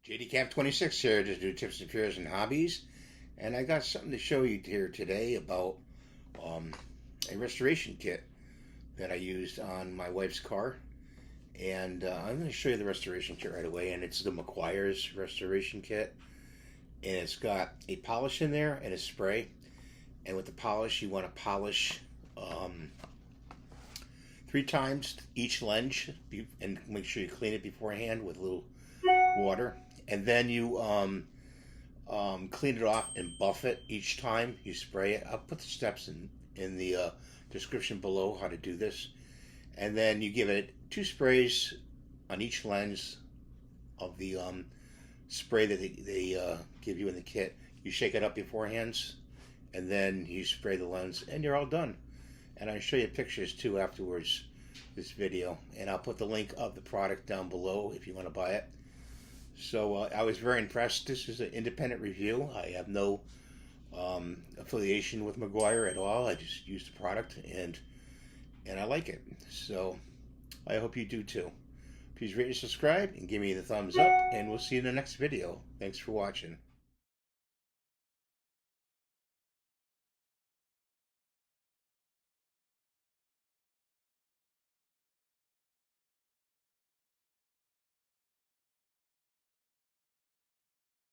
JDCamp26 here, just do tips and fears and hobbies. And I got something to show you here today about a restoration kit that I used on my wife's car. And I'm going to show you the restoration kit right away. And it's the Meguiars restoration kit. And it's got a polish in there and a spray. And with the polish, you want to polish 3 times each lens and make sure you clean it beforehand with a little water. And then you clean it off and buff it each time you spray it. I'll put the steps in the description below how to do this. And then you give it 2 sprays on each lens of the spray that they give you in the kit. You shake it up beforehand, and then you spray the lens, and you're all done. And I'll show you pictures too afterwards this video, and I'll put the link of the product down below if you want to buy it. So I was very impressed. This is an independent review. I have no affiliation with Meguiar at all. I just use the product, and I like it. So I hope you do too. Please rate and subscribe and give me the thumbs up, and we'll see you in the next video. Thanks for watching.